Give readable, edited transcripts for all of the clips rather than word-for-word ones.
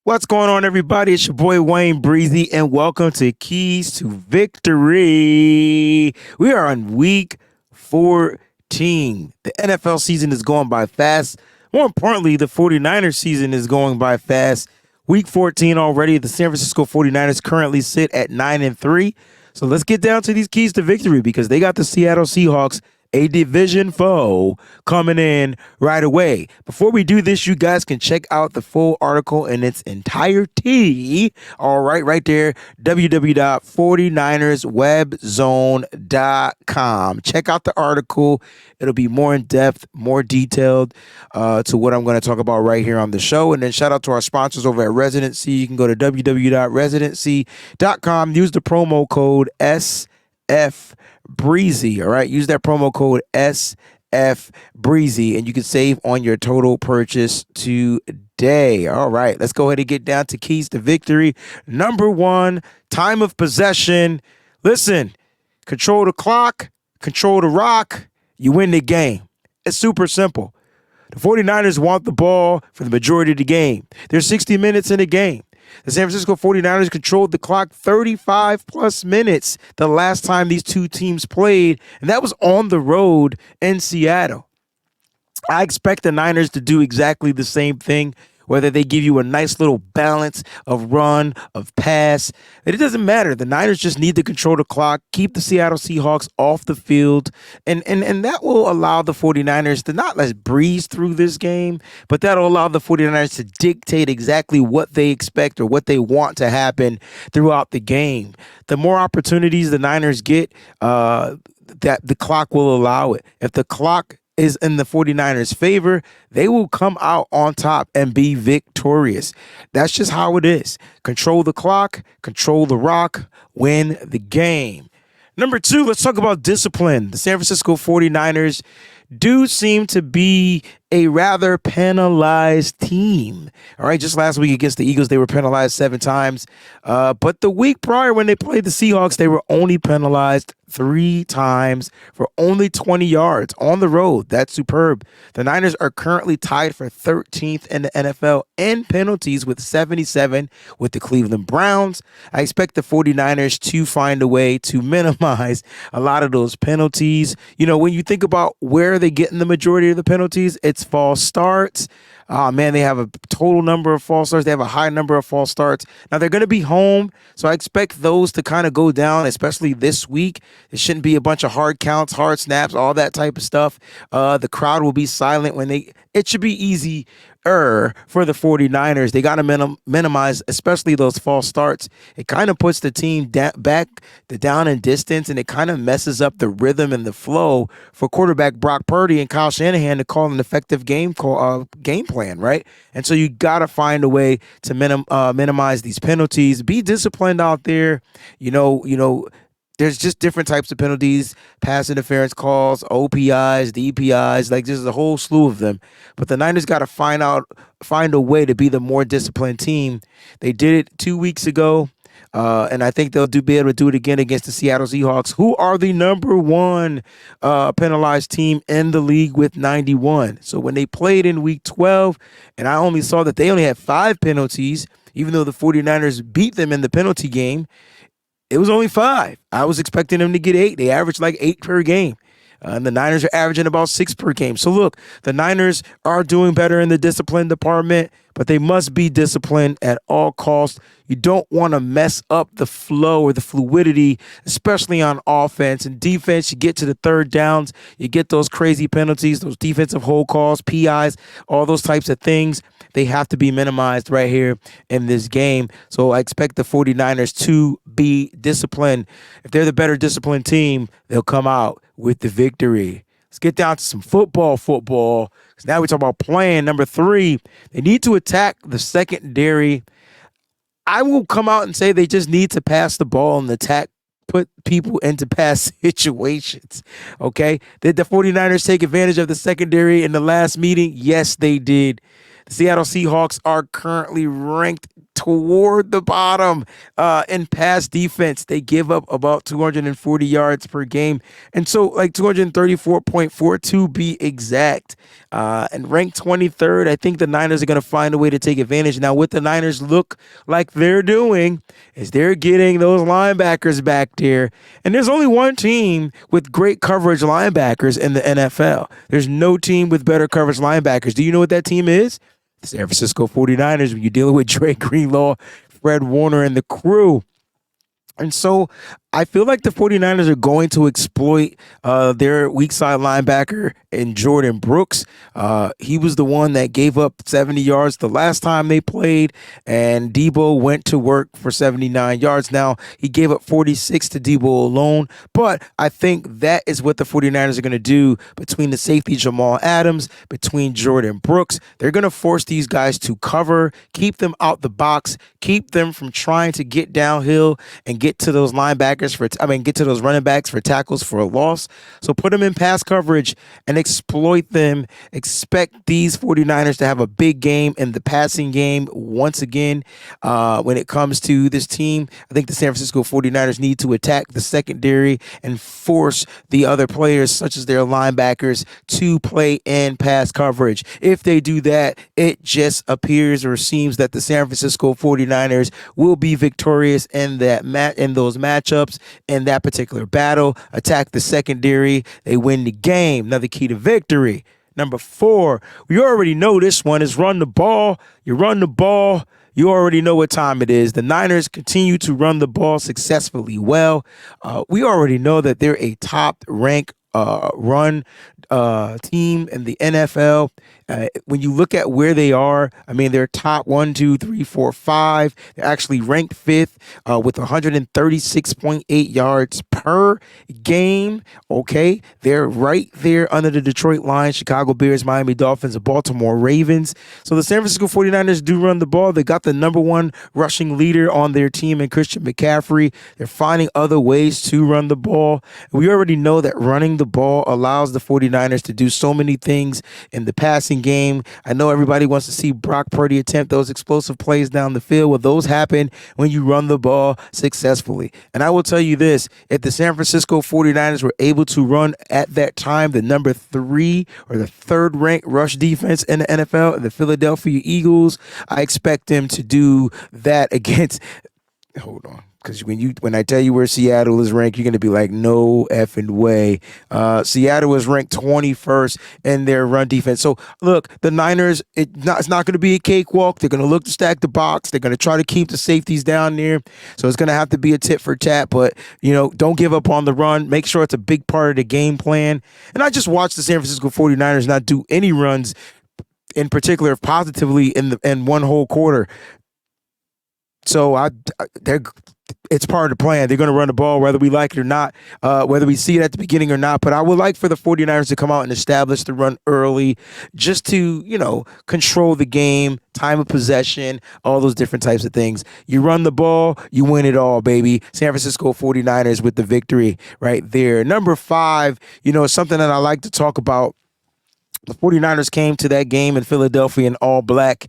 What's going on, everybody? It's your boy WayneBreezie, and welcome to Keys to Victory. We are on week 14. The NFL season is going by fast. More importantly, the 49ers season is going by fast. Week 14 already. The San Francisco 49ers currently sit at 9-3. So let's get down to these keys to victory because they got the Seattle Seahawks, a division foe, coming in right away. Before we do this, you guys can check out the full article in its entirety. All right there, www.49erswebzone.com. Check out the article. It'll be more in depth, more detailed to what I'm going to talk about right here on the show. And then shout out to our sponsors over at Residency. You can go to www.residency.com. Use the promo code SFBreezie. All right, use that promo code SFBreezie, and you can save on your total purchase today. All right, let's go ahead and get down to keys to victory. Number one, time of possession. Listen, control the clock, control the rock. You win the game. It's super simple. The 49ers want the ball for the majority of the game. There's 60 minutes in the game. The San Francisco 49ers controlled the clock 35 plus minutes the last time these two teams played, and that was on the road in Seattle. I expect the Niners to do exactly the same thing, whether they give you a nice little balance of run, of pass. It doesn't matter. The Niners just need to control the clock, keep the Seattle Seahawks off the field, and that will allow the 49ers to not let breeze through this game, but that'll allow the 49ers to dictate exactly what they expect or what they want to happen throughout the game. The more opportunities the Niners get, that the clock will allow it. If the clock is in the 49ers' favor, they will come out on top and be victorious. That's just how it is. Control the clock, control the rock, win the game. Number two, let's talk about discipline. The San Francisco 49ers do seem to be a rather penalized team. All right, just last week against the Eagles, they were penalized 7 times. But the week prior when they played the Seahawks, they were only penalized 3 times for only 20 yards on the road. That's superb. The Niners are currently tied for 13th in the NFL in penalties with 77 with the Cleveland Browns. I expect the 49ers to find a way to minimize a lot of those penalties. You know, when you think about where they get in the majority of the penalties, it's false starts. Oh, man, they have a total number of false starts. They have a high number of false starts. Now, they're going to be home, so I expect those to kind of go down, especially this week. It shouldn't be a bunch of hard counts, hard snaps, all that type of stuff. The crowd will be silent when it should be easy for the 49ers. They got to minimize, especially those false starts. It kind of puts the team back the down and distance, and it kind of messes up the rhythm and the flow for quarterback Brock Purdy and Kyle Shanahan to call an effective game plan, right? And so you got to find a way to minimize these penalties. Be disciplined out there. You know, there's just different types of penalties, pass interference calls, OPIs, DPIs, like there's a whole slew of them. But the Niners got to find a way to be the more disciplined team. They did it 2 weeks ago, and I think they'll be able to do it again against the Seattle Seahawks, who are the number 1 penalized team in the league with 91. So when they played in week 12, and I only saw that they only had 5 penalties, even though the 49ers beat them in the penalty game, it was only 5. I was expecting them to get 8. They averaged like 8 per game. And the Niners are averaging about 6 per game. So look, the Niners are doing better in the discipline department, but they must be disciplined at all costs. You don't want to mess up the flow or the fluidity, especially on offense. And defense, you get to the third downs, you get those crazy penalties, those defensive hold calls, PIs, all those types of things. They have to be minimized right here in this game. So I expect the 49ers to be disciplined. If they're the better disciplined team, they'll come out with the victory. Let's get down to some football. Because now we talk about playing. Number 3, they need to attack the secondary. I will come out and say they just need to pass the ball and attack put people into pass situations. Okay. Did the 49ers take advantage of the secondary in the last meeting? Yes, they did. The Seattle Seahawks are currently ranked toward the bottom in pass defense. They give up about 240 yards per game. And so, like 234.4 to be exact. And ranked 23rd, I think the Niners are going to find a way to take advantage. Now, what the Niners look like they're doing is they're getting those linebackers back there. And there's only one team with great coverage linebackers in the NFL. There's no team with better coverage linebackers. Do you know what that team is? The San Francisco 49ers, when you're dealing with Dre Greenlaw, Fred Warner, and the crew. And so I feel like the 49ers are going to exploit their weak side linebacker in Jordan Brooks. He was the one that gave up 70 yards the last time they played, and Debo went to work for 79 yards. Now, he gave up 46 to Debo alone, but I think that is what the 49ers are going to do between the safety Jamal Adams, between Jordan Brooks. They're going to force these guys to cover, keep them out the box, keep them from trying to get downhill and get to those linebackers get to those running backs for tackles for a loss. So put them in pass coverage and exploit them. Expect these 49ers to have a big game in the passing game once again. When it comes to this team, I think the San Francisco 49ers need to attack the secondary and force the other players, such as their linebackers, to play in pass coverage. If they do that, it just appears or seems that the San Francisco 49ers will be victorious in those matchups, in that particular battle. Attack the secondary, they win the game. Another key to victory. Number 4, we already know this one is run the ball. You run the ball, you already know what time it is. The Niners continue to run the ball successfully well. We already know that they're a top-ranked run team in the NFL. When you look at where they are, I mean, they're top 1, 2, 3, 4, 5. They're actually ranked 5th with 136.8 yards per game. Okay. They're right there under the Detroit Lions, Chicago Bears, Miami Dolphins, and Baltimore Ravens. So the San Francisco 49ers do run the ball. They got the number 1 rushing leader on their team in Christian McCaffrey. They're finding other ways to run the ball. We already know that running the ball allows the 49ers to do so many things in the passing game. I know everybody wants to see Brock Purdy attempt those explosive plays down the field. Well, those happen when you run the ball successfully. And I will tell you this, if the San Francisco 49ers were able to run at that time the number 3 or the 3rd ranked rush defense in the NFL, the Philadelphia Eagles, I expect them to do that against, hold on. Because when I tell you where Seattle is ranked, you're going to be like, no effing way. Seattle is ranked 21st in their run defense. So, look, the Niners, it's not going to be a cakewalk. They're going to look to stack the box. They're going to try to keep the safeties down there. So it's going to have to be a tit for tat. But, don't give up on the run. Make sure it's a big part of the game plan. And I just watched the San Francisco 49ers not do any runs in particular positively in one whole quarter. So it's part of the plan. They're going to run the ball whether we like it or not, whether we see it at the beginning or not. But I would like for the 49ers to come out and establish the run early just to, control the game, time of possession, all those different types of things. You run the ball, you win it all, baby. San Francisco 49ers with the victory right there. Number 5, something that I like to talk about. The 49ers came to that game in Philadelphia in all black.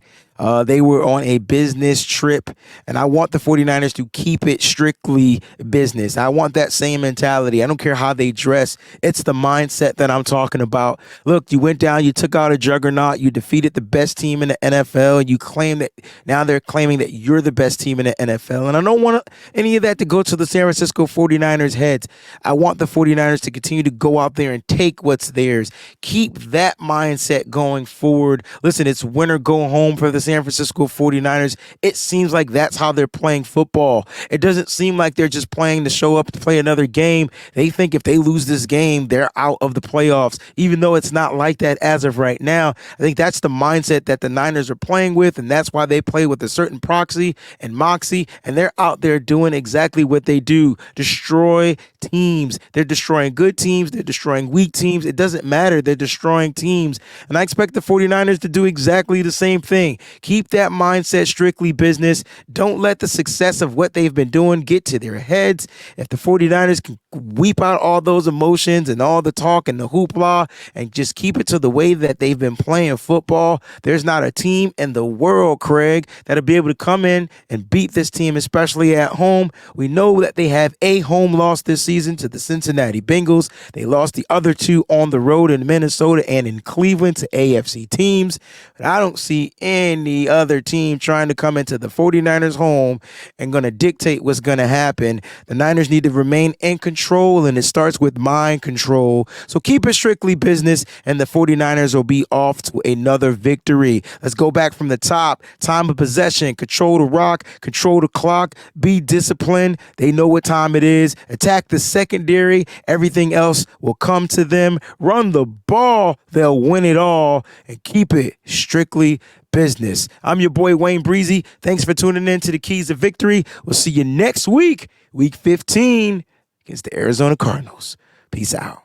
They were on a business trip, and I want the 49ers to keep it strictly business. I want that same mentality. I don't care how they dress. It's the mindset that I'm talking about. Look, you went down, you took out a juggernaut, you defeated the best team in the NFL, and you claim that now they're claiming that you're the best team in the NFL. And I don't want any of that to go to the San Francisco 49ers heads. I want the 49ers to continue to go out there and take what's theirs. Keep that mindset going forward. Listen, it's win or go home for the San Francisco 49ers. It seems like that's how they're playing football. It doesn't seem like they're just playing to show up to play another game. They think if they lose this game, they're out of the playoffs, even though it's not like that as of right now. I think that's the mindset that the Niners are playing with, and that's why they play with a certain proxy and moxie, and they're out there doing exactly what they do: destroy teams. They're destroying good teams. They're destroying weak teams. It doesn't matter. They're destroying teams. And I expect the 49ers to do exactly the same thing. Keep that mindset strictly business. Don't let the success of what they've been doing get to their heads. If the 49ers can weep out all those emotions and all the talk and the hoopla and just keep it to the way that they've been playing football, there's not a team in the world, Craig, that'll be able to come in and beat this team, especially at home. We know that they have a home loss this season to the Cincinnati Bengals. They lost the other two on the road in Minnesota and in Cleveland to AFC teams. But I don't see any other team trying to come into the 49ers home and going to dictate what's going to happen. The Niners need to remain in control, and it starts with mind control. So keep it strictly business, and the 49ers will be off to another victory. Let's go back from the top. Time of possession, control the rock, control the clock, be disciplined. They know what time it is. Attack the secondary. Everything else will come to them. Run the ball. They'll win it all, and keep it strictly business. I'm your boy, WayneBreezie. Thanks for tuning in to the Keys to Victory. We'll see you next week, week 15, against the Arizona Cardinals. Peace out.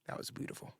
That was beautiful.